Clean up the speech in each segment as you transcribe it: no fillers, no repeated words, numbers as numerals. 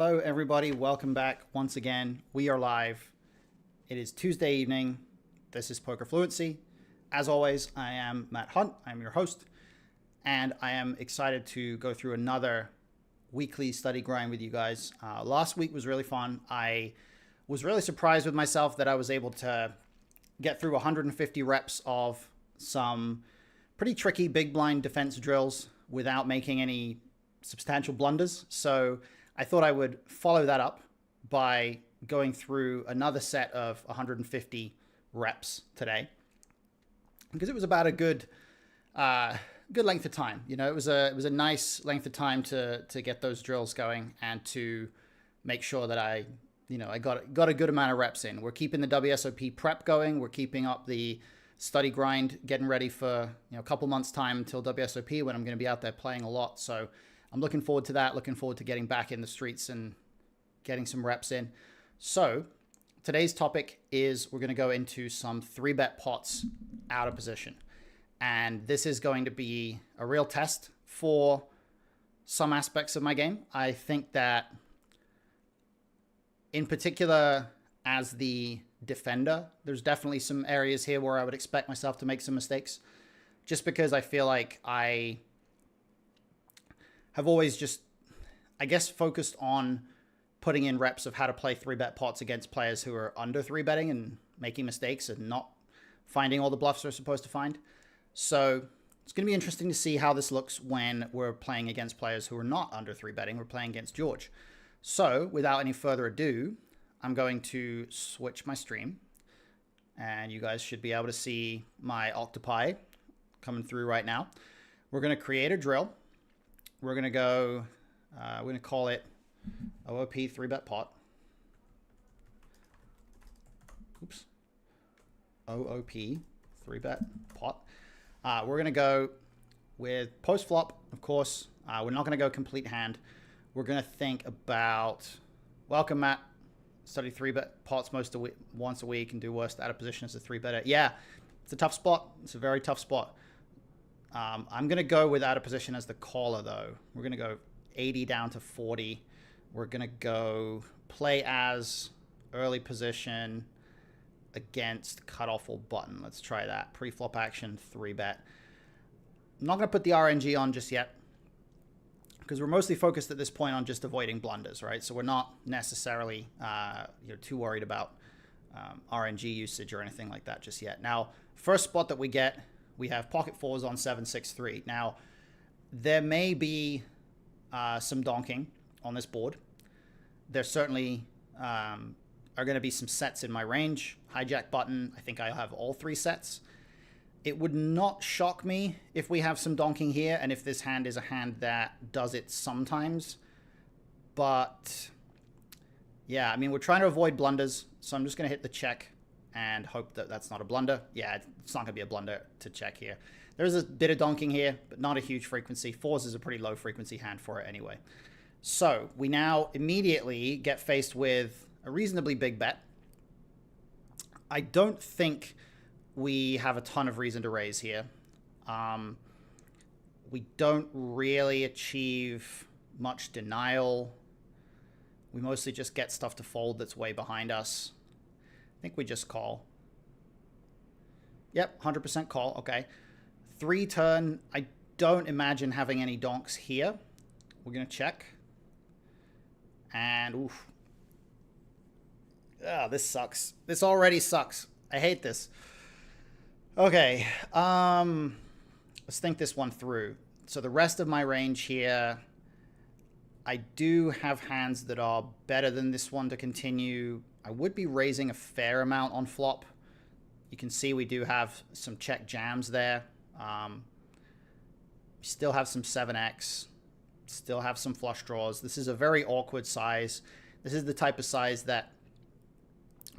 Hello, everybody. Welcome back once again. We are live. It is Tuesday evening. This is Poker Fluency. As always, I am Matt Hunt. I'm your host, and I am excited to go through another weekly study grind with you guys. Last week was really fun. I was really surprised with myself that I was able to get through 150 reps of some pretty tricky big blind defense drills without making any substantial blunders. So I thought I would follow that up by going through another set of 150 reps today, because it was about a good length of time. You know, it was a nice length of time to get those drills going and to make sure that I got a good amount of reps in. We're keeping the WSOP prep going. We're keeping up the study grind, getting ready for a couple months time until WSOP, when I'm going to be out there playing a lot. So I'm looking forward to that, looking forward to getting back in the streets and getting some reps in. So today's topic is we're going to go into some 3-bet pots out of position. And this is going to be a real test for some aspects of my game. I think that in particular, as the defender, there's definitely some areas here where I would expect myself to make some mistakes, just because I feel like I have always just, I guess, focused on putting in reps of how to play 3-bet pots against players who are under 3-betting and making mistakes and not finding all the bluffs they're supposed to find. So it's going to be interesting to see how this looks when we're playing against players who are not under 3-betting. We're playing against George. So without any further ado, I'm going to switch my stream, and you guys should be able to see my octopi coming through right now. We're going to create a drill. We're going to go, we're going to call it OOP 3-bet pot. Oops. OOP 3-bet pot. We're going to go with post flop, of course. We're not going to go complete hand. We're going to think about, welcome, Matt. Study 3-bet pots once a week and do worst out of position as a 3-better. Yeah, it's a tough spot. It's a very tough spot. I'm going to go with out of position as the caller, though. We're going to go 80 down to 40. We're going to go play as early position against cutoff or button. Let's try that. Pre-flop action, 3-bet. I'm not going to put the RNG on just yet, because we're mostly focused at this point on just avoiding blunders, right? So we're not necessarily too worried about RNG usage or anything like that just yet. Now, first spot that we get, we have pocket fours on 7-6-3. Now, there may be some donking on this board. There certainly are going to be some sets in my range. Hijack button, I think I have all 3 sets. It would not shock me if we have some donking here, and if this hand is a hand that does it sometimes. But yeah, I mean, we're trying to avoid blunders, so I'm just going to hit the check and hope that that's not a blunder. Yeah, it's not going to be a blunder to check here. There's a bit of donking here, but not a huge frequency. Fours is a pretty low frequency hand for it anyway. So we now immediately get faced with a reasonably big bet. I don't think we have a ton of reason to raise here. We don't really achieve much denial. We mostly just get stuff to fold that's way behind us. I think we just call. Yep, 100% call. Okay. 3 turn. I don't imagine having any donks here. We're going to check. And oof. Ah, this sucks. This already sucks. I hate this. Okay. Let's think this one through. So the rest of my range here, I do have hands that are better than this one to continue. I would be raising a fair amount on flop. You can see we do have some check jams there. We still have some 7x. Still have some flush draws. This is a very awkward size. This is the type of size that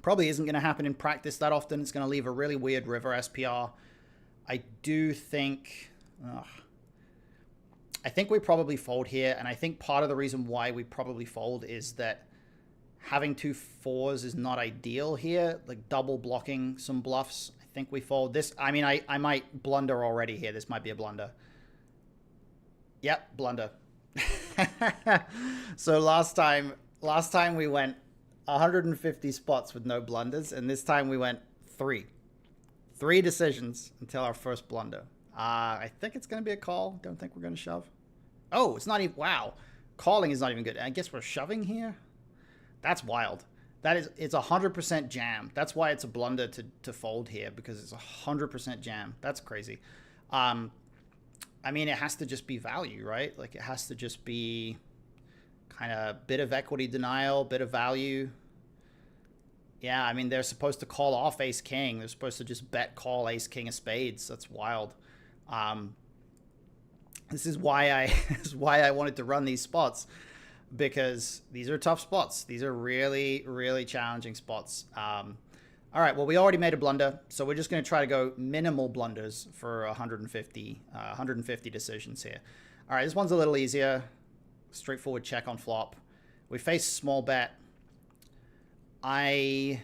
probably isn't going to happen in practice that often. It's going to leave a really weird river SPR. I do think... I think we probably fold here, and I think part of the reason why we probably fold is that having 2 fours is not ideal here, like double blocking some bluffs. I think we fold this. I mean, I might blunder already here. This might be a blunder. Yep, blunder. So last time Last time we went 150 spots with no blunders, and this time we went 3. 3 decisions until our first blunder. I think it's going to be a call. Don't think we're going to shove. Oh, it's not even... Wow. Calling is not even good. I guess we're shoving here? That's wild. That is... It's 100% jam. That's why it's a blunder to fold here, because it's 100% jam. That's crazy. I mean, it has to just be value, right? Like, it has to just be kind of bit of equity denial, bit of value. Yeah, I mean, they're supposed to call off ace-king. They're supposed to just bet call ace-king of spades. That's wild. This is why I wanted to run these spots, because these are tough spots. These are really, really challenging spots. All right, well, we already made a blunder, so we're just going to try to go minimal blunders for 150 decisions here. All right, this one's a little easier. Straightforward check on flop. We face small bet. I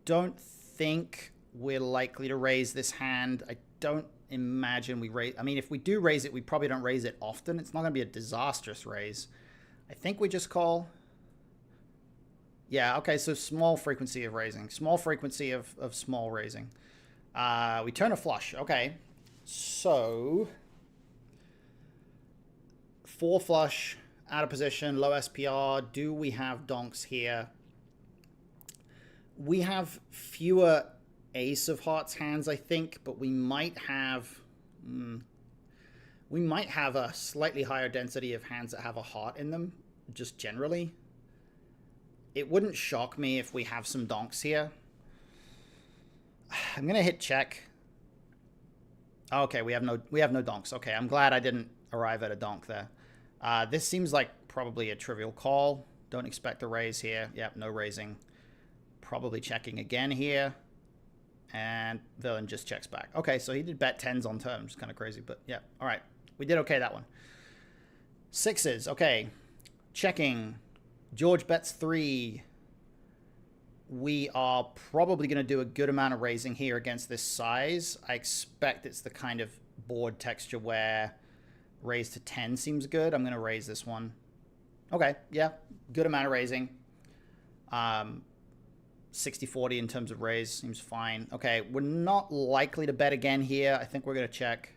don't think we're likely to raise this hand. I don't imagine we raise... I mean, if we do raise it, we probably don't raise it often. It's not going to be a disastrous raise. I think we just call... Yeah, okay, so small frequency of raising. Small frequency of small raising. We turn a flush. Okay, so... 4 flush... out of position, low SPR. Do we have donks here? We have fewer ace of hearts hands, I think, but we might have a slightly higher density of hands that have a heart in them, just generally. It wouldn't shock me if we have some donks here. I'm gonna hit check. Okay, we have no donks. Okay, I'm glad I didn't arrive at a donk there. This seems like probably a trivial call. Don't expect a raise here. Yep, no raising. Probably checking again here. And villain just checks back. Okay, so he did bet 10s on turn, which is kind of crazy, but yeah. All right, we did okay that one. 6s, okay. Checking. George bets 3. We are probably going to do a good amount of raising here against this size. I expect it's the kind of board texture where... raise to 10 seems good. I'm going to raise this one. Okay, yeah, good amount of raising. 60-40 in terms of raise seems fine. Okay, we're not likely to bet again here. I think we're going to check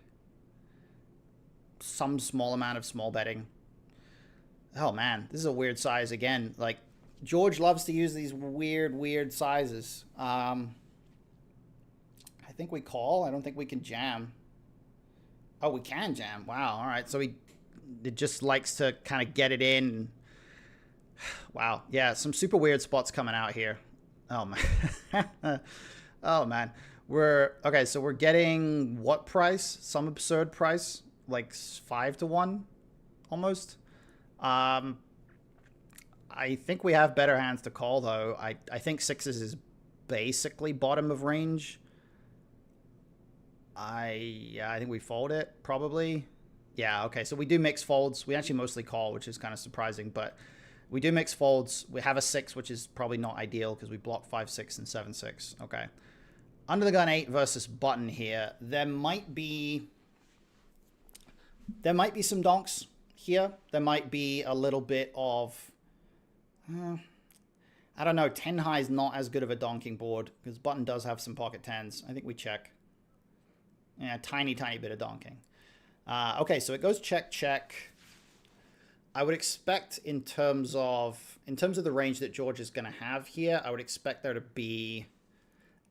some small amount of small betting. Oh, man, this is a weird size again. Like, George loves to use these weird sizes. I think we call. I don't think we can jam. Oh, we can jam. Wow. All right. So it just likes to kind of get it in. Wow. Yeah. Some super weird spots coming out here. Oh, man. Oh, man. Okay. So we're getting what price? Some absurd price, like 5-1 almost. I think we have better hands to call, though. I think 6s is basically bottom of range. Yeah, I think we fold it, probably. Yeah, okay, so we do mix folds. We actually mostly call, which is kind of surprising, but we do mix folds. We have a 6, which is probably not ideal because we block 5-6 and 7-6. Okay. Under the gun 8 versus button here. There might be some donks here. There might be a little bit of... I don't know. 10 high is not as good of a donking board because button does have some pocket 10s. I think we check. Yeah, tiny bit of donking. Okay, so it goes check, check. I would expect in terms of the range that George is going to have here, I would expect there to be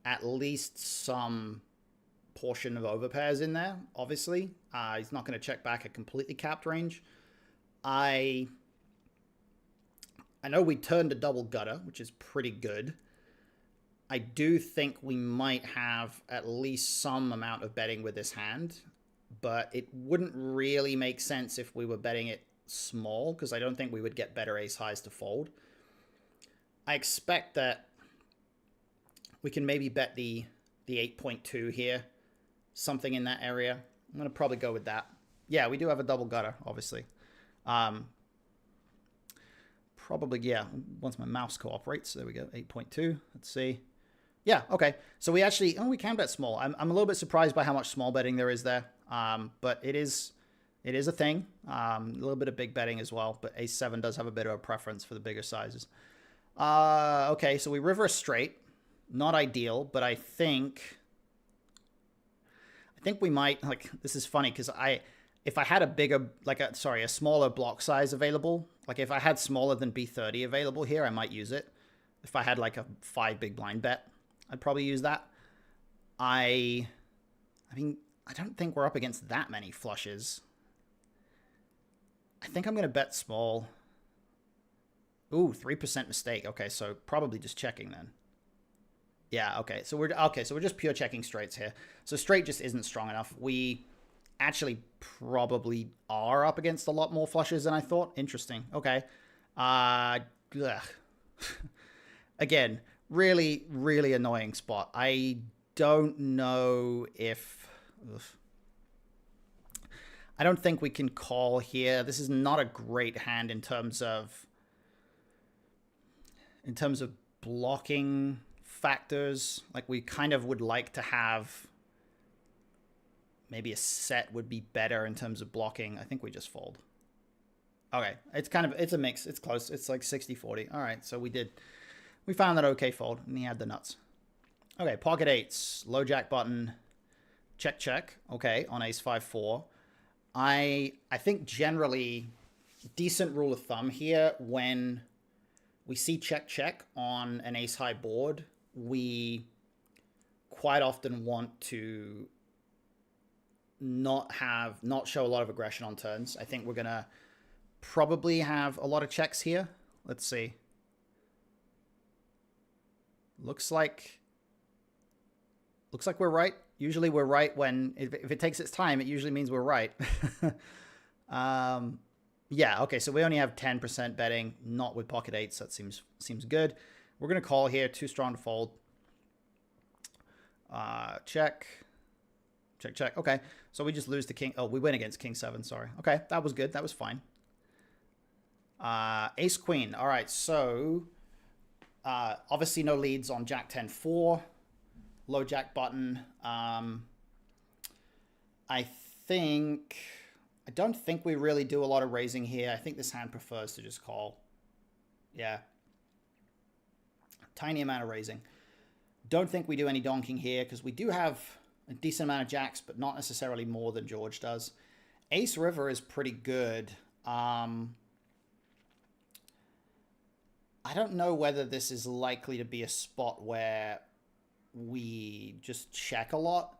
at least some portion of overpairs in there, obviously. He's not going to check back a completely capped range. I know we turned a double gutter, which is pretty good. I do think we might have at least some amount of betting with this hand, but it wouldn't really make sense if we were betting it small, because I don't think we would get better ace highs to fold. I expect that we can maybe bet the 8.2 here, something in that area. I'm going to probably go with that. Yeah, we do have a double gutter, obviously. Probably, yeah, once my mouse cooperates. There we go, 8.2. Let's see. Yeah, okay. So we actually, we can bet small. I'm a little bit surprised by how much small betting there is there. But it is It is a thing. A little bit of big betting as well, but ace 7 does have a bit of a preference for the bigger sizes. Okay, so we river a straight. Not ideal, but I think we might, like, this is funny because if I had a bigger, like a smaller block size available, like if I had smaller than B30 available here, I might use it. If I had like a 5 big blind bet, I'd probably use that. I mean, I don't think we're up against that many flushes. I think I'm going to bet small. Ooh, 3% mistake. Okay, so probably just checking then. Yeah, okay. So we're just pure checking straights here. So straight just isn't strong enough. We actually probably are up against a lot more flushes than I thought. Interesting. Okay. Again, really, really annoying spot. I don't know if... I don't think we can call here. This is not a great hand in terms of blocking factors. Like, we kind of would like to have maybe a set would be better in terms of blocking. I think we just fold. Okay, it's a mix. It's close. It's like 60-40. All right, so we found that okay fold, and he had the nuts. Okay, pocket eights, low jack button, check, check. Okay, on ace 5-4. I think generally decent rule of thumb here, when we see check, check on an ace high board, we quite often want to not show a lot of aggression on turns. I think we're going to probably have a lot of checks here. Let's see. Looks like we're right. Usually we're right when, if it takes its time, it usually means we're right. Yeah, okay, so we only have 10% betting, not with pocket eights. That seems good. We're going to call here, too strong to fold. Check. Check, check. Okay, so we just lose the king. Oh, we win against king 7, sorry. Okay, that was good. That was fine. Ace queen. All right, so obviously no leads on jack 10-4. Low jack button. I don't think we really do a lot of raising here. I think this hand prefers to just call. Yeah. Tiny amount of raising. Don't think we do any donking here because we do have a decent amount of jacks, but not necessarily more than George does. Ace river is pretty good. I don't know whether this is likely to be a spot where we just check a lot,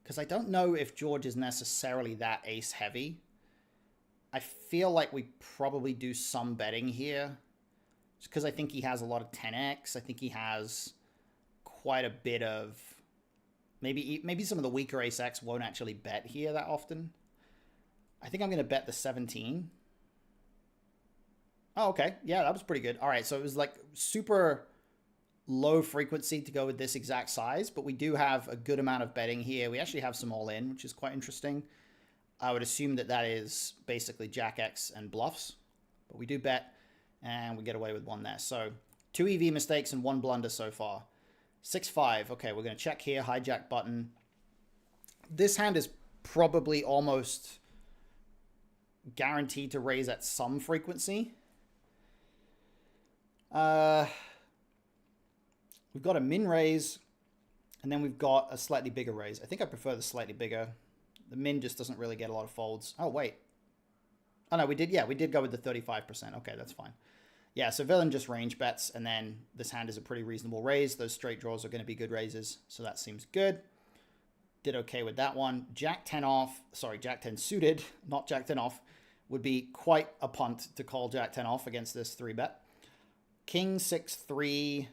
because I don't know if George is necessarily that ace heavy. I feel like we probably do some betting here, just because I think he has a lot of 10x. I think he has quite a bit of maybe some of the weaker ace x won't actually bet here that often. I think I'm going to bet the 17. Oh, okay. Yeah, that was pretty good. All right, so it was like super low frequency to go with this exact size, but we do have a good amount of betting here. We actually have some all in, which is quite interesting. I would assume that is basically jack X and bluffs, but we do bet and we get away with one there. So 2 EV mistakes and 1 blunder so far. 6-5. Okay, we're going to check here. Hijack button. This hand is probably almost guaranteed to raise at some frequency. We've got a min raise, and then we've got a slightly bigger raise. I think I prefer the slightly bigger. The min just doesn't really get a lot of folds. Oh, wait. Oh, no, we did go with the 35%. Okay, that's fine. Yeah, so villain just range bets, and then this hand is a pretty reasonable raise. Those straight draws are going to be good raises, so that seems good. Did okay with that one. Jack 10 off, sorry, Jack 10 suited, not Jack 10 off, would be quite a punt to call Jack 10 off against this 3-bet. King 6-3.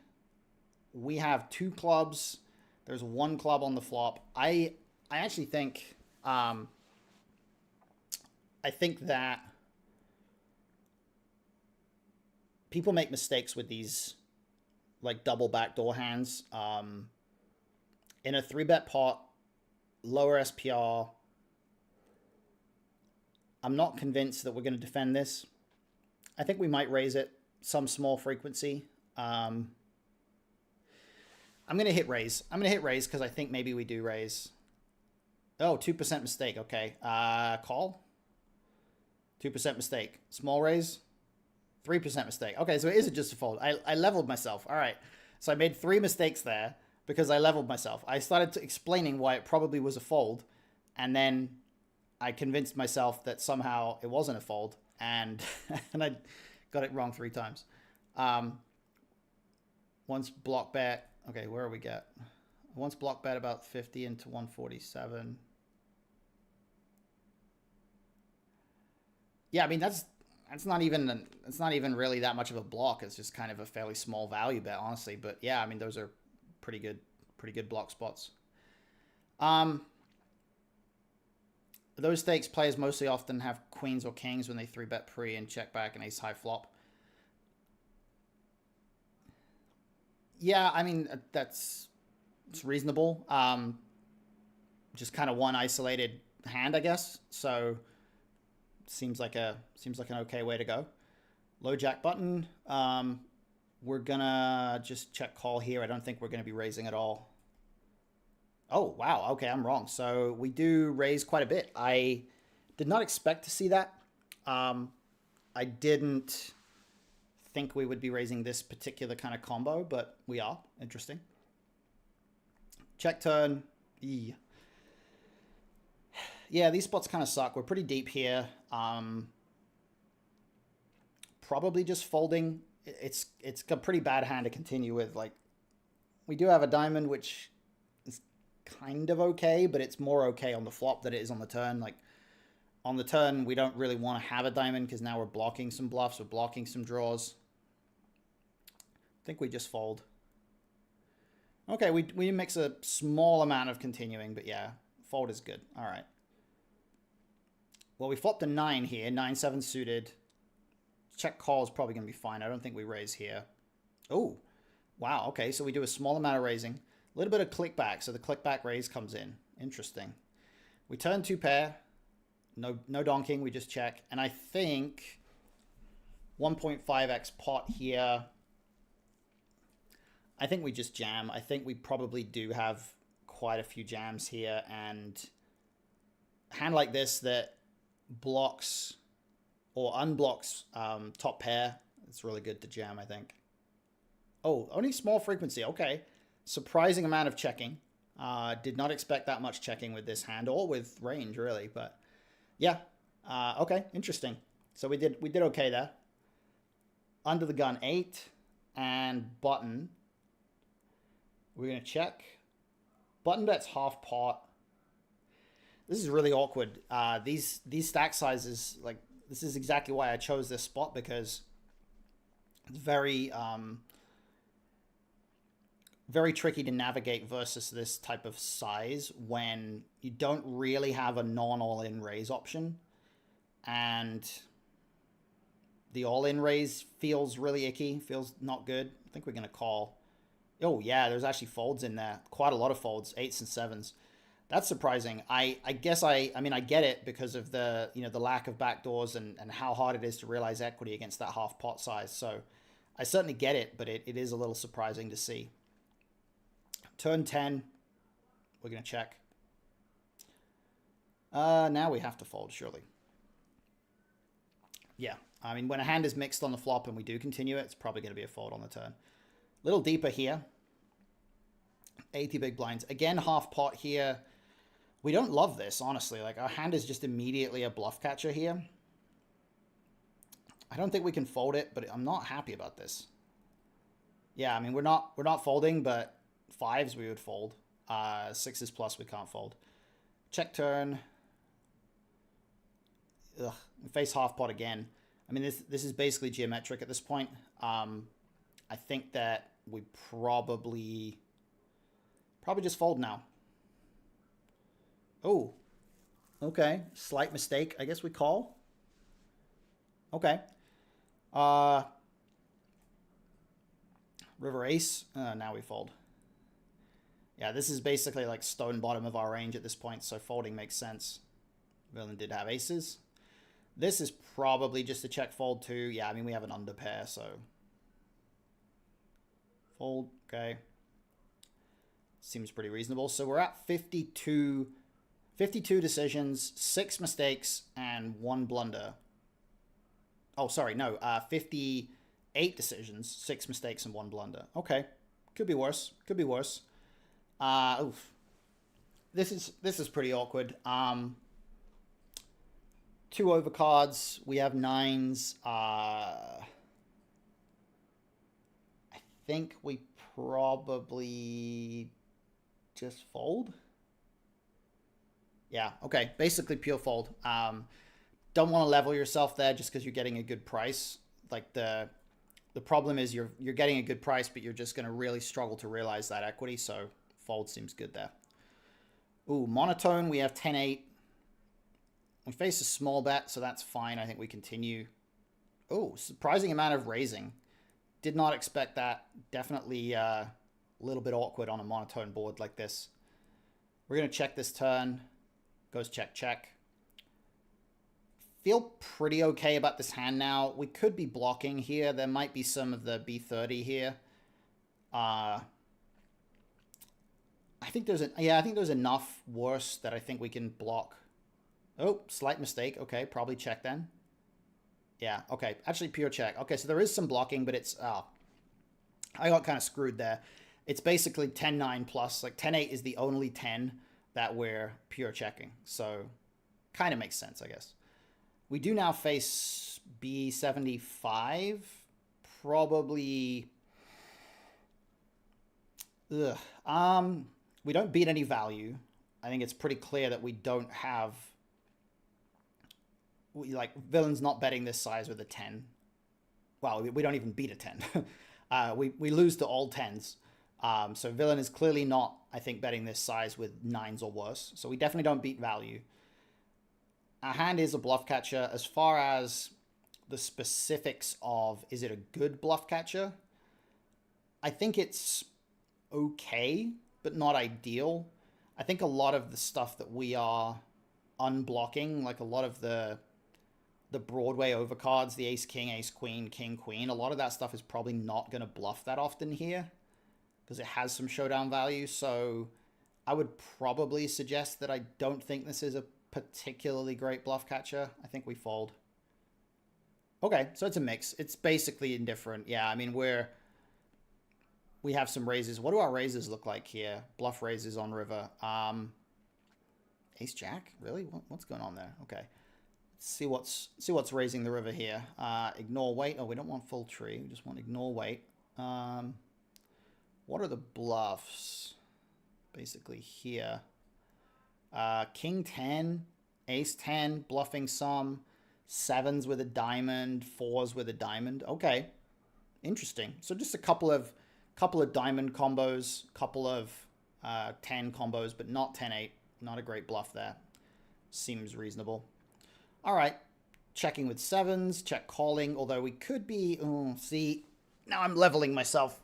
We have 2 clubs. There's 1 club on the flop. I actually think I think that people make mistakes with these like double backdoor hands. In a 3-bet pot, lower SPR, I'm not convinced that we're going to defend this. I think we might raise it some small frequency. I'm going to hit raise. I'm going to hit raise because I think maybe we do raise. Oh, 2% mistake. Okay. Call. 2% mistake. Small raise, 3% mistake. Okay, so it isn't just a fold. I leveled myself. All right. So I made 3 mistakes there because I leveled myself. I started explaining why it probably was a fold, and then I convinced myself that somehow it wasn't a fold, and and I got it wrong 3 times. Once block bet. Okay, where are we at? Once block bet about 50 into 147. Yeah, I mean that's not even really that much of a block. It's just kind of a fairly small value bet, honestly. But yeah, I mean those are pretty good block spots. Those stakes players mostly often have queens or kings when they 3-bet pre and check back an ace high flop. Yeah, I mean it's reasonable. Just kind of one isolated hand, I guess. So seems like an okay way to go. Low jack button. We're gonna just check call here. I don't think we're gonna be raising at all. Oh wow, okay, I'm wrong. So we do raise quite a bit. I did not expect to see that. I didn't think we would be raising this particular kind of combo, but we are. Interesting. Check turn. Yeah, these spots kind of suck. We're pretty deep here. Probably just folding. It's a pretty bad hand to continue with. Like, we do have a diamond, which is kind of okay, but it's more okay on the flop than it is on the turn. Like, on the turn, we don't really want to have a diamond because now we're blocking some bluffs, we're blocking some draws. I think we just fold. Okay, we mix a small amount of continuing, but yeah, fold is good. All right. Well, we flopped a 9 here, 9-7 suited. Check call is probably going to be fine. I don't think we raise here. Oh, wow. Okay, so we do a small amount of raising. A little bit of click back, so the click back raise comes in. Interesting. We turn 2 pair. No donking, we just check. And I think 1.5x pot here. I think we just jam. I think we probably do have quite a few jams here, and a hand like this that blocks or unblocks top pair, it's really good to jam, I think. Oh, only small frequency. Okay. Surprising amount of checking. Did not expect that much checking with this hand or with range, really. But yeah. Okay. Interesting. So we did okay there. Under the gun 8 and button. We're going to check. Button bets half pot. This is really awkward. These stack sizes, like, this is exactly why I chose this spot, because it's very very tricky to navigate versus this type of size when you don't really have a non-all-in raise option, and the all-in raise feels really icky, feels not good. I think we're going to call. Oh yeah, there's actually folds in there. Quite a lot of folds, 8s and 7s. That's surprising. I guess I mean, I get it because of the, the lack of backdoors and how hard it is to realize equity against that half pot size. So I certainly get it, but it is a little surprising to see. Turn 10, we're going to check. Now we have to fold, surely. Yeah, I mean, when a hand is mixed on the flop and we do continue it, it's probably going to be a fold on the turn. A little deeper here. 80 big blinds. Again, half pot here. We don't love this, honestly. Like, our hand is just immediately a bluff catcher here. I don't think we can fold it, but I'm not happy about this. Yeah, I mean, we're not folding, but 5s we would fold. 6s plus we can't fold. Check turn. Ugh, we face half pot again. I mean, this is basically geometric at this point. I think that we probably just fold now. Oh, okay. Slight mistake. I guess we call. Okay. River ace. Now we fold. Yeah, this is basically like stone bottom of our range at this point, so folding makes sense. Villain did have aces. This is probably just a check fold too. Yeah, I mean, we have an under pair, so fold. Okay. Seems pretty reasonable. So we're at 52 decisions, 6 mistakes, and 1 blunder. Oh, sorry, no. 58 decisions, 6 mistakes, and 1 blunder. Okay, could be worse. Could be worse. Oof. This is pretty awkward. 2 overcards. We have 9s. I think we probably just fold. Yeah, okay. Basically pure fold. Don't want to level yourself there just because you're getting a good price. Like the problem is you're getting a good price, but you're just going to really struggle to realize that equity. So fold seems good there. Ooh, monotone. We have 10-8. We face a small bet, so that's fine. I think we continue. Oh, surprising amount of raising. Did not expect that. Definitely a little bit awkward on a monotone board like this. We're going to check this turn. Goes check, check. Feel pretty okay about this hand now. We could be blocking here. There might be some of the B30 here. I think there's enough worse that I think we can block. Oh, slight mistake. Okay, probably check then. Yeah, okay. Actually, pure check. Okay, so there is some blocking, but it's... I got kind of screwed there. It's basically 10-9 plus. Like, 10-8 is the only 10 that we're pure checking. So, kind of makes sense, I guess. We do now face B75. Probably... Ugh. We don't beat any value. I think it's pretty clear that we don't have... like, villain's not betting this size with a 10. Well, we don't even beat a 10. We lose to all 10s. So villain is clearly not, I think, betting this size with 9s or worse. So we definitely don't beat value. Our hand is a bluff catcher. As far as the specifics of, is it a good bluff catcher? I think it's okay, but not ideal. I think a lot of the stuff that we are unblocking, like a lot of the Broadway overcards, the ace, king, ace, queen, king, queen, a lot of that stuff is probably not going to bluff that often here because it has some showdown value. So I would probably suggest that I don't think this is a particularly great bluff catcher. I think we fold. Okay, so it's a mix. It's basically indifferent. Yeah, I mean, we have some raises. What do our raises look like here? Bluff raises on river. Ace jack? Really? What's going on there? Okay. See what's raising the river here. Ignore weight. Oh, we don't want full tree. We just want ignore weight. What are the bluffs? Basically here. King 10, ace 10, bluffing some, 7s with a diamond, 4s with a diamond. Okay, interesting. So just a couple of diamond combos, couple of 10 combos, but not 10-8. Not a great bluff there. Seems reasonable. All right, checking with 7s, check calling, although we could be... Oh, see, now I'm leveling myself.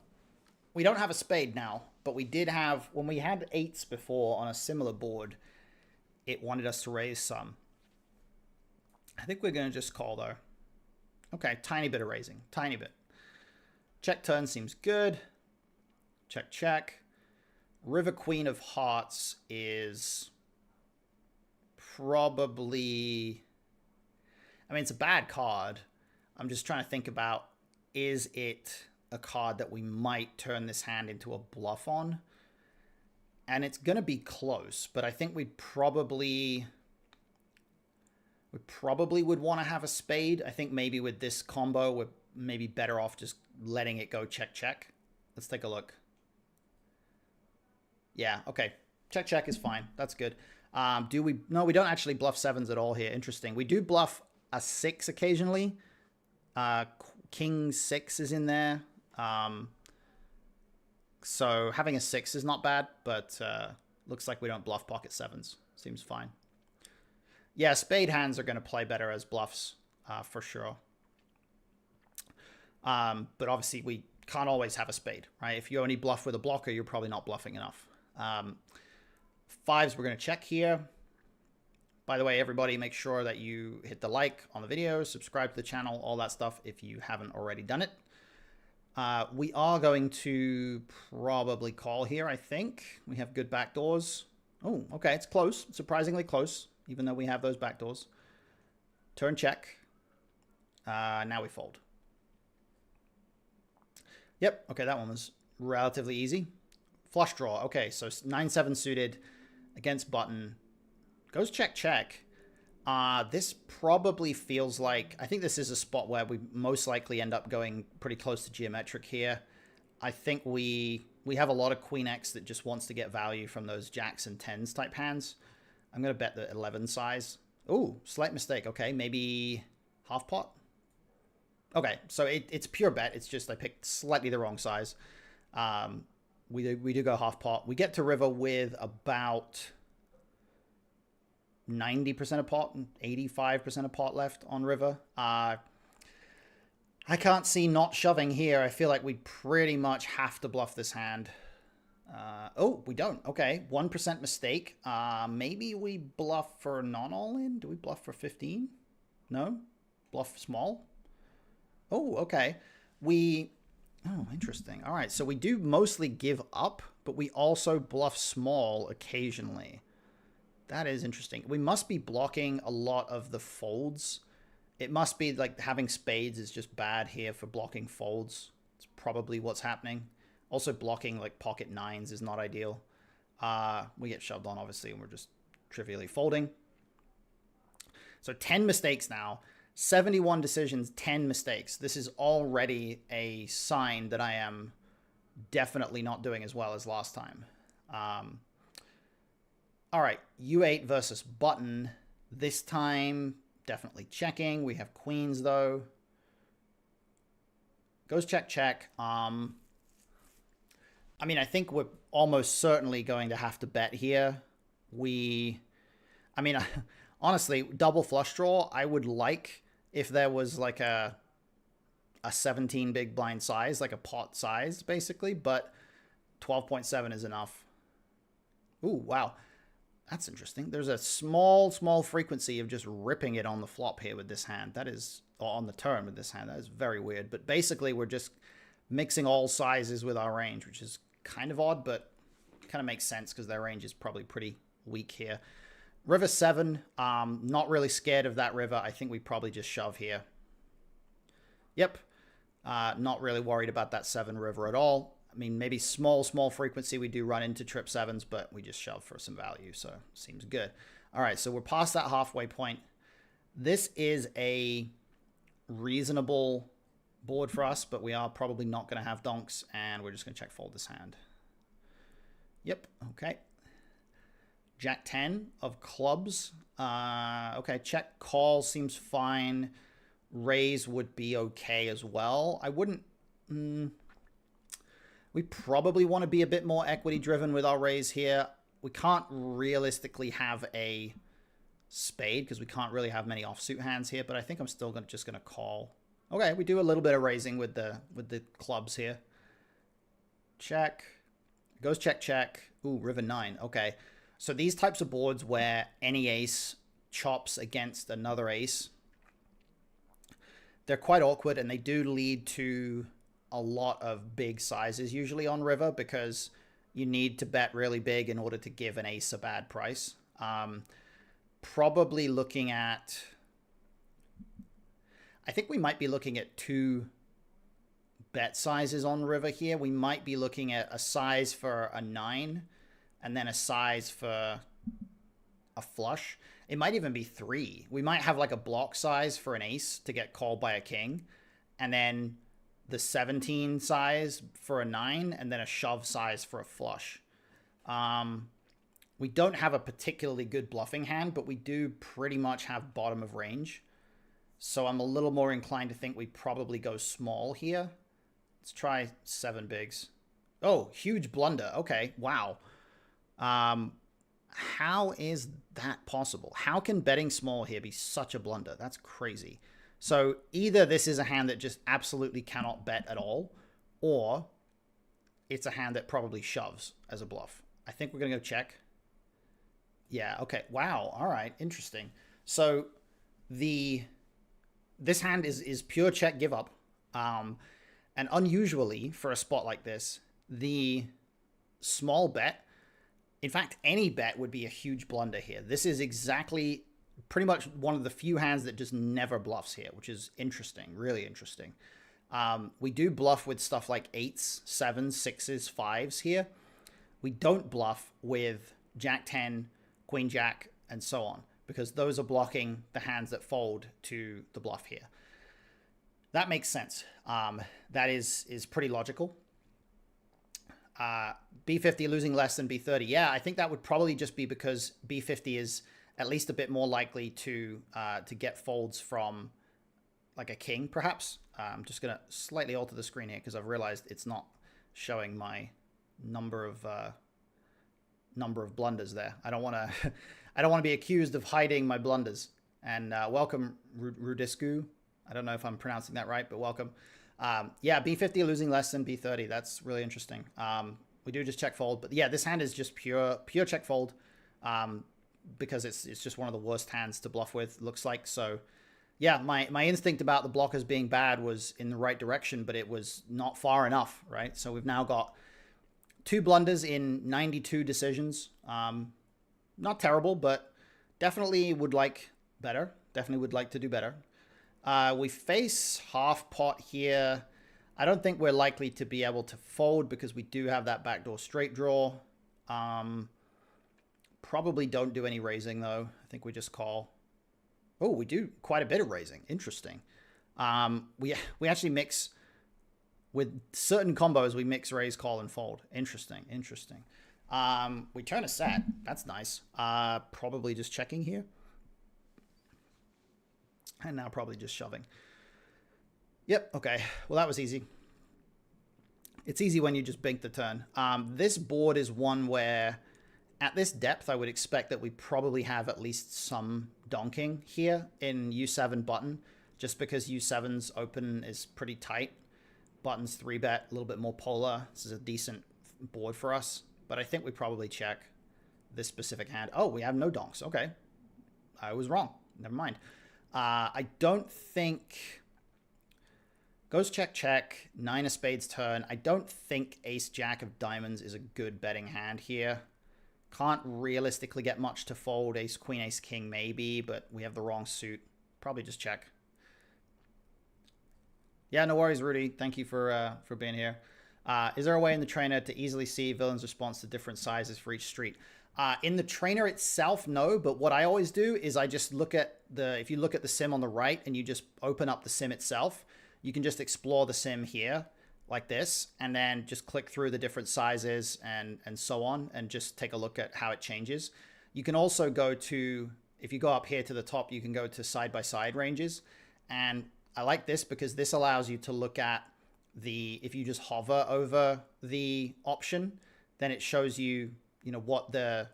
We don't have a spade now, but we did have... When we had 8s before on a similar board, it wanted us to raise some. I think we're going to just call, though. Okay, tiny bit of raising, tiny bit. Check turn seems good. Check, check. River Queen of Hearts is probably... I mean, it's a bad card. I'm just trying to think about, is it a card that we might turn this hand into a bluff on? And it's going to be close, but I think we probably would want to have a spade. I think maybe with this combo, we're maybe better off just letting it go check, check. Let's take a look. Yeah, okay. Check, check is fine. That's good. No, we don't actually bluff 7s at all here. Interesting. We do bluff a 6 occasionally. King 6 is in there. So having a 6 is not bad, but looks like we don't bluff pocket 7s. Seems fine. Yeah, spade hands are going to play better as bluffs for sure. But obviously we can't always have a spade, right? If you only bluff with a blocker, you're probably not bluffing enough. 5s we're going to check here. By the way, everybody, make sure that you hit the like on the video, subscribe to the channel, all that stuff if you haven't already done it. We are going to probably call here, I think. We have good backdoors. Oh, okay, it's close. Surprisingly close, even though we have those backdoors. Turn check. Now we fold. Yep, okay, that one was relatively easy. Flush draw, okay, so 9-7 suited against button. Goes check, check. This probably feels like, I think this is a spot where we most likely end up going pretty close to geometric here. I think we have a lot of Queen X that just wants to get value from those jacks and 10s type hands. I'm going to bet the 11 size. Ooh, slight mistake. Okay, maybe half pot. Okay, so it's pure bet. It's just I picked slightly the wrong size. We do go half pot. We get to river with about 90% of pot and 85% of pot left on river. I can't see not shoving here. I feel like we pretty much have to bluff this hand. Oh, we don't. Okay, 1% mistake. Maybe we bluff for non-all-in? Do we bluff for 15? No? Bluff small? Oh, okay. Oh, interesting. All right, so we do mostly give up, but we also bluff small occasionally. That is interesting. We must be blocking a lot of the folds. It must be like having spades is just bad here for blocking folds. It's probably what's happening. Also blocking like pocket nines is not ideal. We get shoved on obviously and we're just trivially folding. So 10 mistakes now. 71 decisions, 10 mistakes. This is already a sign that I am definitely not doing as well as last time. All right, U8 versus button. This time, definitely checking. We have queens, though. Goes check, check. I mean, I think we're almost certainly going to have to bet here. Honestly, double flush draw, I would like if there was like a 17 big blind size, like a pot size, basically, but 12.7 is enough. Ooh, wow. That's interesting. There's a small frequency of just ripping it on the flop here with this hand. That is, or on the turn with this hand. That is very weird. But basically, we're just mixing all sizes with our range, which is kind of odd, but kind of makes sense because their range is probably pretty weak here. River 7, not really scared of that river. I think we probably just shove here. Yep, not really worried about that 7 river at all. I mean, maybe small frequency we do run into trip 7s, but we just shove for some value, so seems good. All right, so we're past that halfway point. This is a reasonable board for us, but we are probably not going to have donks, and we're just going to check fold this hand. Yep, okay. Jack 10 of clubs. Okay, check call seems fine. Raise would be okay as well. I wouldn't... we probably want to be a bit more equity driven with our raise here. We can't realistically have a spade because we can't really have many offsuit hands here, but I think I'm still just going to call. Okay, we do a little bit of raising with the clubs here. Check. Goes check, check. Ooh, river 9. Okay. So these types of boards where any ace chops against another ace, they're quite awkward and they do lead to a lot of big sizes usually on river because you need to bet really big in order to give an ace a bad price. Probably looking at, I think we might be looking at 2 bet sizes on river here. We might be looking at a size for a 9 and then a size for a flush. It might even be 3. We might have like a block size for an ace to get called by a king, and then the 17 size for a 9, and then a shove size for a flush. We don't have a particularly good bluffing hand, but we do pretty much have bottom of range. So I'm a little more inclined to think we probably go small here. Let's try 7 bigs. Oh, huge blunder. Okay, wow. How is that possible? How can betting small here be such a blunder? That's crazy. So either this is a hand that just absolutely cannot bet at all, or it's a hand that probably shoves as a bluff. I think we're going to go check. Yeah, okay. Wow. All right. Interesting. So this hand is pure check give up. And unusually for a spot like this, the small bet, in fact, any bet would be a huge blunder here. This is exactly pretty much one of the few hands that just never bluffs here, which is interesting, really interesting. We do bluff with stuff like 8s, 7s, 6s, 5s here. We don't bluff with Jack 10, Queen Jack, and so on, because those are blocking the hands that fold to the bluff here. That makes sense. That is pretty logical. B50 losing less than B30. Yeah, I think that would probably just be because B50 is at least a bit more likely to get folds from like a king, perhaps. I'm just gonna slightly alter the screen here because I've realized it's not showing my number of blunders there. I don't want to I don't want to be accused of hiding my blunders. And welcome, Rudisku. I don't know if I'm pronouncing that right, but welcome. Yeah, B50 losing less than B30. That's really interesting. We do just check fold, but yeah, this hand is just pure check fold because it's just one of the worst hands to bluff with, looks like. So yeah, my instinct about the blockers being bad was in the right direction, but it was not far enough, right? So we've now got 2 blunders in 92 decisions. Not terrible, but definitely would like better. Definitely would like to do better. We face half pot here. I don't think we're likely to be able to fold because we do have that backdoor straight draw. Probably don't do any raising though. I think we just call. Oh, we do quite a bit of raising. Interesting. We actually mix with certain combos. We mix raise, call, and fold. Interesting. Interesting. We turn a set. That's nice. Probably just checking here. And now probably just shoving. Yep, okay. Well, that was easy. It's easy when you just bink the turn. This board is one where, at this depth, I would expect that we probably have at least some donking here in U7 button, just because U7's open is pretty tight. Button's 3-bet, a little bit more polar. This is a decent board for us, but I think we probably check this specific hand. Oh, we have no donks. Okay. I was wrong. Never mind. I don't think goes check, check, 9 of spades turn. I don't think ace jack of diamonds is a good betting hand here. Can't realistically get much to fold. Ace queen, ace king maybe, but we have the wrong suit. Probably just check. Yeah, no worries, Rudy. Thank you for being here. Is there a way in the trainer to easily see villain's response to different sizes for each street? In the trainer itself, no, but what I always do is I just look at if you look at the sim on the right and you just open up the sim itself, you can just explore the sim here like this, and then just click through the different sizes and so on, and just take a look at how it changes. You can also go to, if you go up here to the top, you can go to side-by-side ranges. And I like this because this allows you to look at if you just hover over the option, then it shows you, what the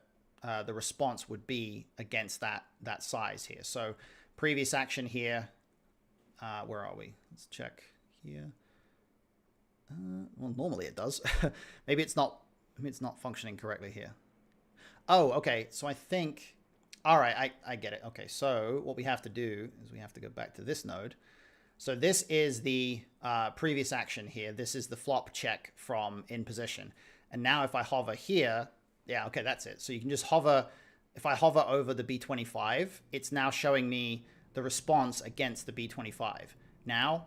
response would be against that size here. So previous action here, where are we? Let's check here. Well, normally it does. Maybe it's not functioning correctly here. Oh, okay. So I think, all right, I get it. Okay, so what we have to do is we have to go back to this node. So this is the previous action here. This is the flop check from in position. And now if I hover here, yeah, okay, that's it. So you can just hover. If I hover over the B25, it's now showing me the response against the B25. Now,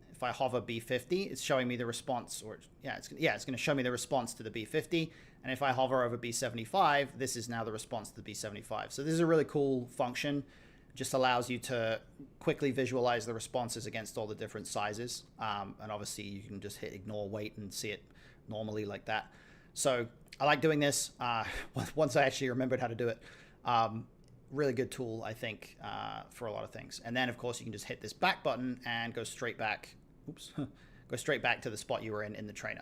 if I hover B50, it's showing me the response, or it's going to show me the response to the B50. And if I hover over B75, this is now the response to the B75. So this is a really cool function. It just allows you to quickly visualize the responses against all the different sizes. And obviously you can just hit ignore, wait, and see it normally like that. So I like doing this once I actually remembered how to do it. Really good tool, I think, for a lot of things. And then, of course, you can just hit this back button and go straight back. Oops. Go straight back to the spot you were in the trainer.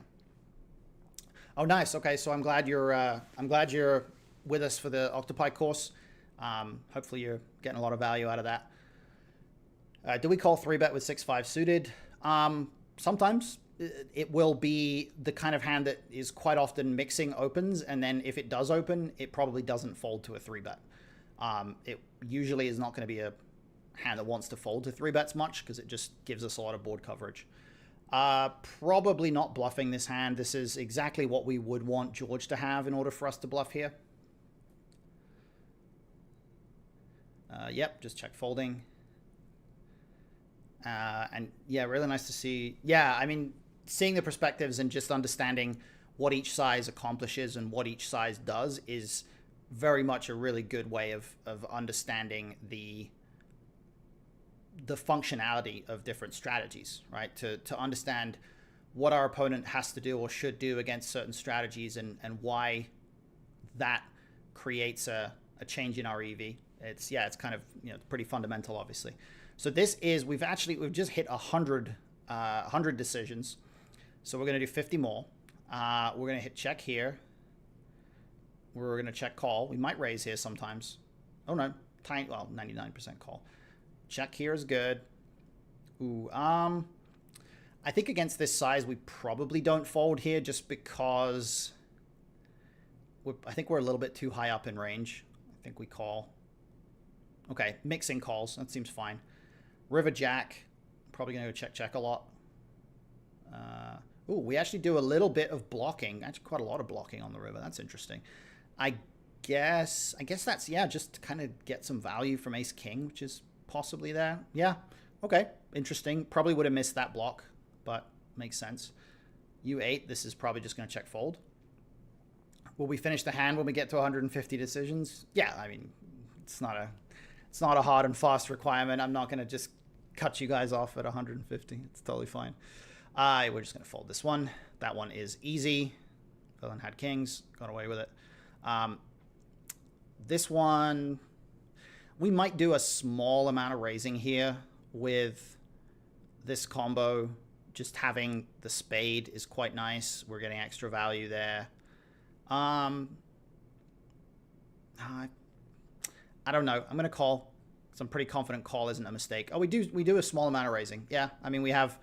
Oh, nice. Okay, so I'm glad you're with us for the Octopi course. Hopefully, you're getting a lot of value out of that. Do we call 3-bet with 6-5 suited? Sometimes. It will be the kind of hand that is quite often mixing opens, and then if it does open, it probably doesn't fold to a 3-bet. It usually is not going to be a hand that wants to fold to 3-bets much because it just gives us a lot of board coverage. Probably not bluffing this hand. This is exactly what we would want George to have in order for us to bluff here. Yep, just check folding. And yeah, really nice to see. Yeah, I mean, seeing the perspectives and just understanding what each size accomplishes and what each size does is very much a really good way of understanding the functionality of different strategies, right? To understand what our opponent has to do or should do against certain strategies and why that creates a change in our EV. It's kind of, pretty fundamental, obviously. So this is, we've just hit 100 decisions. So we're going to do 50 more. We're going to hit check here. We're going to check call. We might raise here sometimes. Oh no, 99% call. Check here is good. Ooh, I think against this size, we probably don't fold here just because I think we're a little bit too high up in range. I think we call. Okay, mixing calls. That seems fine. River Jack. Probably going to go check a lot. Ooh, we actually do a little bit of blocking. Actually, quite a lot of blocking on the river. That's interesting. I guess that's, just to kind of get some value from Ace King, which is possibly there. Yeah, okay, interesting. Probably would have missed that block, but makes sense. U8, this is probably just going to check fold. Will we finish the hand when we get to 150 decisions? Yeah, I mean, it's not a hard and fast requirement. I'm not going to just cut you guys off at 150. It's totally fine. We're just going to fold this one. That one is easy. Villain had kings, got away with it. This one, we might do a small amount of raising here with this combo. Just having the spade is quite nice. We're getting extra value there. I don't know. I'm going to call. So I'm pretty confident call isn't a mistake. Oh, we do a small amount of raising. Yeah, I mean, we have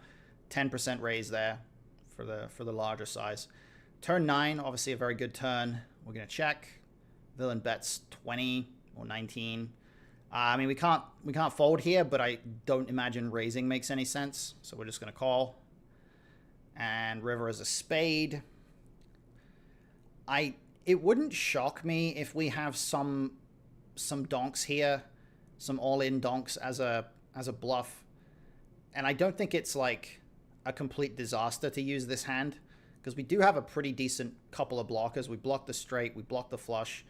10% raise there for the larger size. Turn 9, obviously a very good turn. We're going to check. Villain bets 20 or 19. I mean, we can't fold here, but I don't imagine raising makes any sense. So we're just going to call. And river is a spade. It wouldn't shock me if we have some donks here, some all-in donks as a bluff. And I don't think it's like a complete disaster to use this hand, because we do have a pretty decent couple of blockers. We block the straight, we block the flush.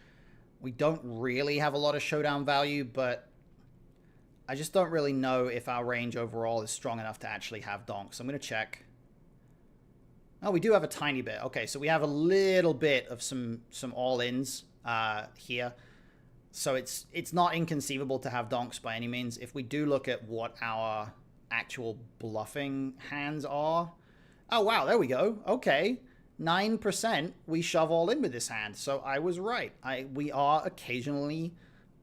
We don't really have a lot of showdown value, but I just don't really know if our range overall is strong enough to actually have donks. I'm going to check. Oh, we do have a tiny bit. Okay, so we have a little bit of some all-ins here. So it's not inconceivable to have donks by any means. If we do look at what our actual bluffing hands are. Oh, wow, there we go. Okay, 9% we shove all in with this hand. So I was right. We are occasionally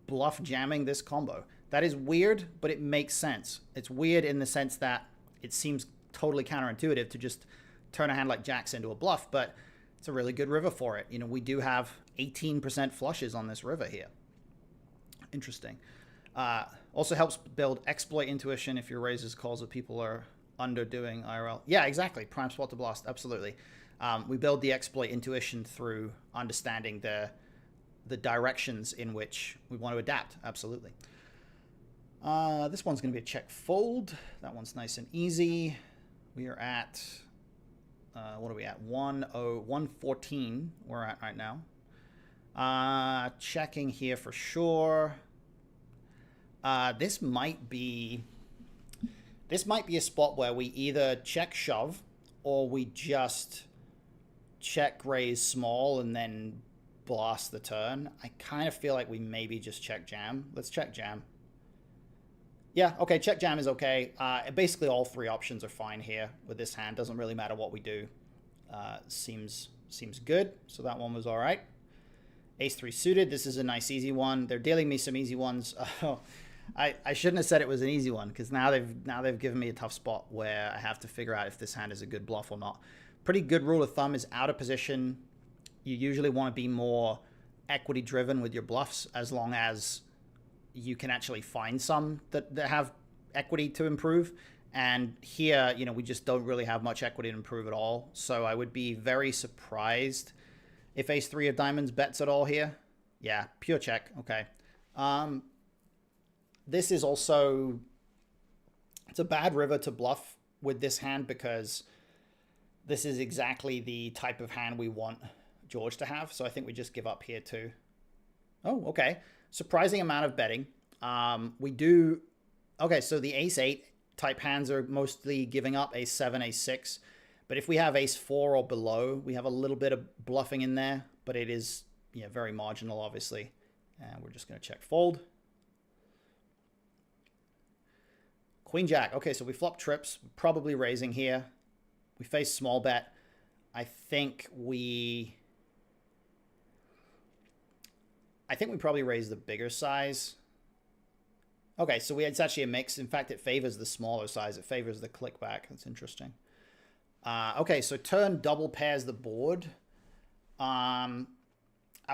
bluff jamming this combo. That is weird, but it makes sense. It's weird in the sense that it seems totally counterintuitive to just turn a hand like jacks into a bluff, but it's a really good river for it. We do have 18% flushes on this river here. Interesting. Also helps build exploit intuition if your raises calls that people are underdoing IRL. Yeah, exactly. Prime spot to blast. Absolutely. We build the exploit intuition through understanding the directions in which we want to adapt. Absolutely. This one's going to be a check fold. That one's nice and easy. We are at, what are we at? 114 we're at right now. Checking here for sure. This might be a spot where we either check shove or we just check raise small and then blast the turn. I kind of feel like we maybe just check jam. Let's check jam. Yeah, okay, check jam is okay. Basically all three options are fine here with this hand. Doesn't really matter what we do. Seems good. So that one was all right. Ace 3 suited. This is a nice easy one. They're dealing me some easy ones. I shouldn't have said it was an easy one, because now they've given me a tough spot where I have to figure out if this hand is a good bluff or not. Pretty good rule of thumb is out of position. You usually want to be more equity driven with your bluffs, as long as you can actually find some that have equity to improve. And here, we just don't really have much equity to improve at all. So I would be very surprised if Ace 3 of diamonds bets at all here. Yeah, pure check. Okay. this is also, it's a bad river to bluff with this hand because this is exactly the type of hand we want George to have. So I think we just give up here too. Oh, okay. Surprising amount of betting. We do, okay, so the ace-8 type hands are mostly giving up ace-7, ace-6. But if we have ace-4 or below, we have a little bit of bluffing in there, but it is very marginal, obviously. And we're just going to check fold. Queen-Jack. Okay, so we flop trips, probably raising here. We face small bet. I think we probably raise the bigger size. Okay, so it's actually a mix. In fact, it favors the smaller size. It favors the click back. That's interesting. Okay, so turn double pairs the board. I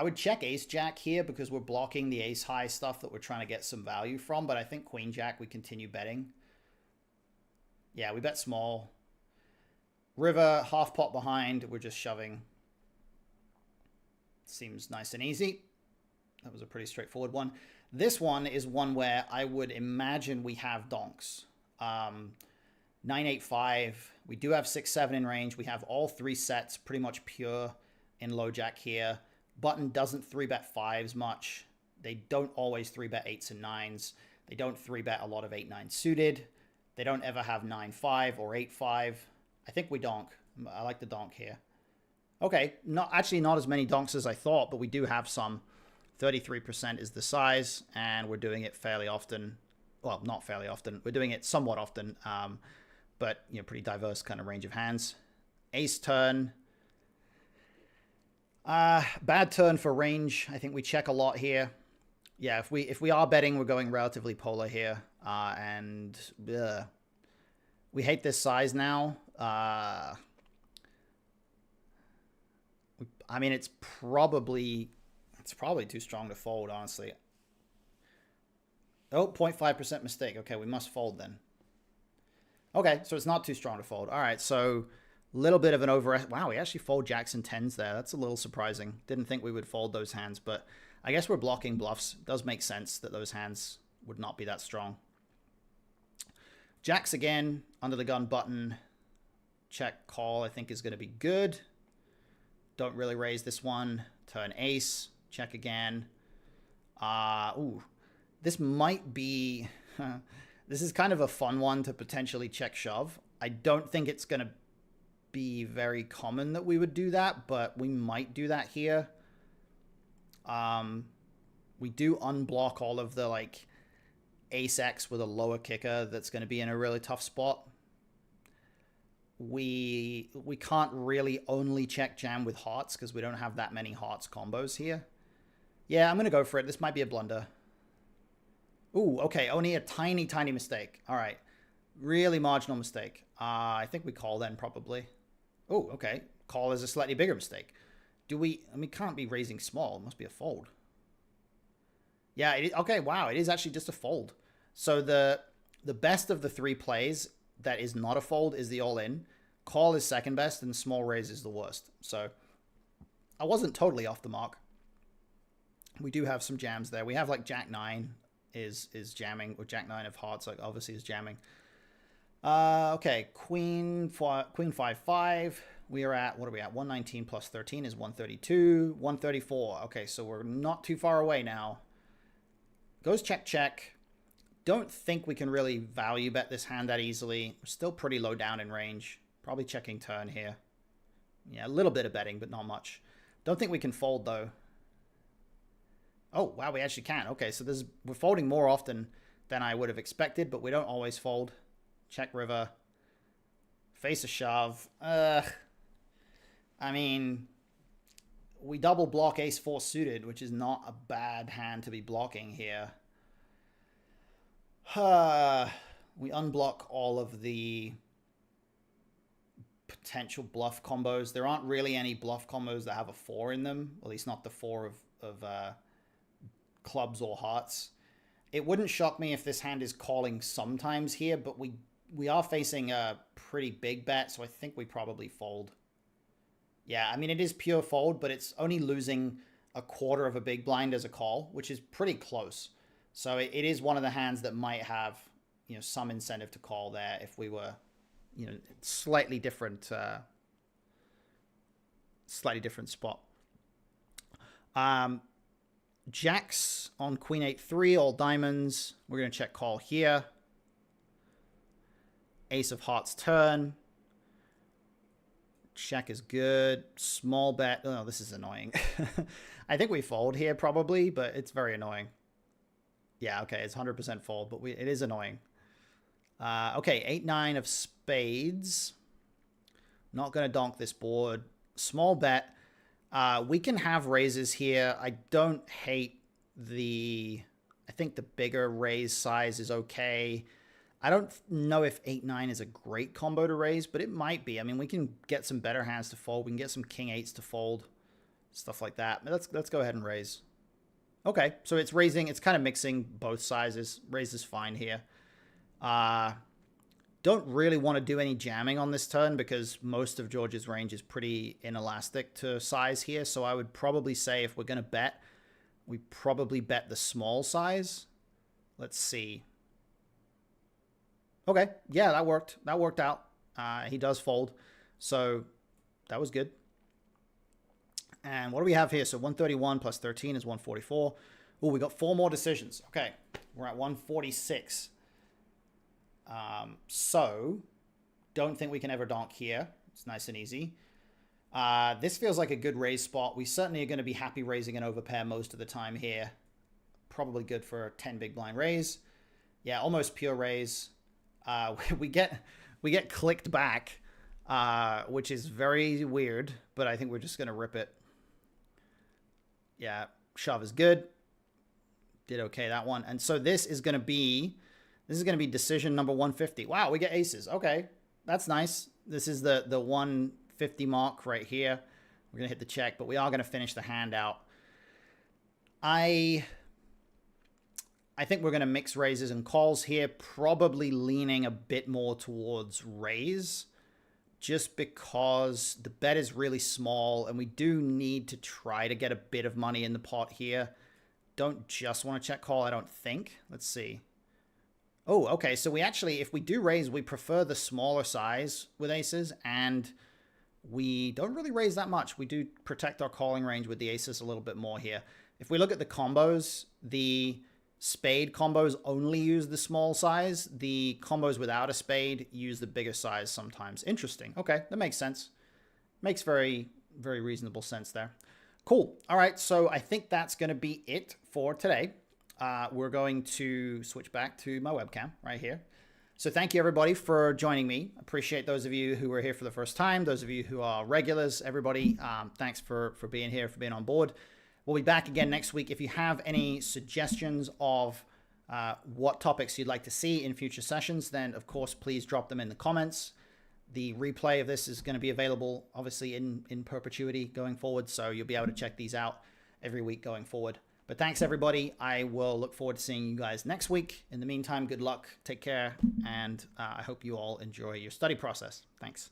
would check ace-jack here because we're blocking the ace-high stuff that we're trying to get some value from, but I think queen-jack we continue betting. Yeah, we bet small. River, half pot behind, we're just shoving. Seems nice and easy. That was a pretty straightforward one. This one is one where I would imagine we have donks. 9-8-5. We do have 6-7 in range. We have all three sets pretty much pure in low jack here. Button doesn't 3-bet 5s much. They don't always 3-bet 8s and 9s. They don't 3-bet a lot of 8-9 suited. They don't ever have 9-5 or 8-5. I think we donk. I like the donk here. Okay, not as many donks as I thought, but we do have some. 33% is the size, and we're doing it fairly often. Well, not fairly often. We're doing it somewhat often, but pretty diverse kind of range of hands. Ace turn. Bad turn for range. I think we check a lot here. Yeah, if we are betting, we're going relatively polar here, and we hate this size now. I mean, it's probably too strong to fold, honestly. Oh, 0.5% mistake. Okay, we must fold then. Okay, so it's not too strong to fold. All right, so a little bit of an over... Wow, we actually fold jacks and 10s there. That's a little surprising. Didn't think we would fold those hands, but I guess we're blocking bluffs. It does make sense that those hands would not be that strong. Jacks again, under the gun button. Check call, I think, is going to be good. Don't really raise this one. Turn ace. Check again. Ooh, this might be... this is kind of a fun one to potentially check shove. I don't think it's going to be very common that we would do that, but we might do that here. We do unblock all of the ace X with a lower kicker that's going to be in a really tough spot. We can't really only check jam with hearts because we don't have that many hearts combos here. Yeah, I'm going to go for it. This might be a blunder. Ooh, okay. Only a tiny, tiny mistake. All right. Really marginal mistake. I think we call then probably. Oh, okay. Call is a slightly bigger mistake. Do we... I mean, can't be raising small. It must be a fold. Yeah, okay, wow. It is actually just a fold. So the best of the three plays that is not a fold is the all-in. Call is second best, and small raise is the worst. So I wasn't totally off the mark. We do have some jams there. We have Jack 9 is jamming, or Jack 9 of hearts obviously is jamming. Okay, Queen 5-5. We are at, what are we at? 119 plus 13 is 132. 134. Okay, so we're not too far away now. Goes check, check. Don't think we can really value bet this hand that easily. We're still pretty low down in range. Probably checking turn here. Yeah, a little bit of betting, but not much. Don't think we can fold, though. Oh, wow, we actually can. Okay, so we're folding more often than I would have expected, but we don't always fold. Check river. Face a shove. I mean, we double block ace-4 suited, which is not a bad hand to be blocking here. We unblock all of the potential bluff combos. There aren't really any bluff combos that have a 4 in them, at least not the 4 of clubs or hearts. It wouldn't shock me if this hand is calling sometimes here, but we are facing a pretty big bet, so I think we probably fold. Yeah, I mean, it is pure fold, but it's only losing a quarter of a big blind as a call, which is pretty close. So it is one of the hands that might have, you know, some incentive to call there if we were, you know, slightly different spot. Jacks on queen 8-3, all diamonds. We're going to check call here. Ace of hearts turn. Check is good. Small bet. Oh, this is annoying. I think we fold here probably, but it's very annoying. Yeah, okay, it's 100% fold, but it is annoying. Okay, 8-9 of spades. Not going to donk this board. Small bet. We can have raises here. I don't hate I think the bigger raise size is okay. I don't know if 8-9 is a great combo to raise, but it might be. I mean, we can get some better hands to fold. We can get some king 8s to fold, stuff like that. But let's go ahead and raise. Okay, so it's raising. It's kind of mixing both sizes. Raise is fine here. Don't really want to do any jamming on this turn because most of George's range is pretty inelastic to size here. So I would probably say if we're going to bet, we probably bet the small size. Let's see. Okay, yeah, that worked. That worked out. He does fold. So that was good. And what do we have here? So 131 plus 13 is 144. Oh, we got 4 more decisions. Okay, we're at 146. So don't think we can ever donk here. It's nice and easy. This feels like a good raise spot. We certainly are going to be happy raising an overpair most of the time here. Probably good for a 10 big blind raise. Yeah, almost pure raise. We get clicked back, which is very weird, but I think we're just going to rip it. Yeah, shove is good. Did okay that one. And so this is going to be decision number 150. Wow, we get aces. Okay, that's nice. This is the 150 mark right here. We're going to hit the check, but we are going to finish the hand out. I think we're going to mix raises and calls here, probably leaning a bit more towards raise, just because the bet is really small and we do need to try to get a bit of money in the pot here. Don't just want to check call, I don't think. Let's see. Oh, okay, so we actually, if we do raise, we prefer the smaller size with aces, and we don't really raise that much. We do protect our calling range with the aces a little bit more here. If we look at the combos, the spade combos only use the small size. The combos without a spade use the bigger size sometimes. Interesting. Okay, that makes sense. Makes very, very reasonable sense there. Cool. All right, so I think that's going to be it for today. We're going to switch back to my webcam right here. So thank you, everybody, for joining me. Appreciate those of you who are here for the first time, those of you who are regulars, everybody. Thanks for being here, for being on board. We'll be back again next week. If you have any suggestions of what topics you'd like to see in future sessions, then, of course, please drop them in the comments. The replay of this is going to be available, obviously, in perpetuity going forward, so you'll be able to check these out every week going forward. But thanks, everybody. I will look forward to seeing you guys next week. In the meantime, good luck, take care, and I hope you all enjoy your study process. Thanks.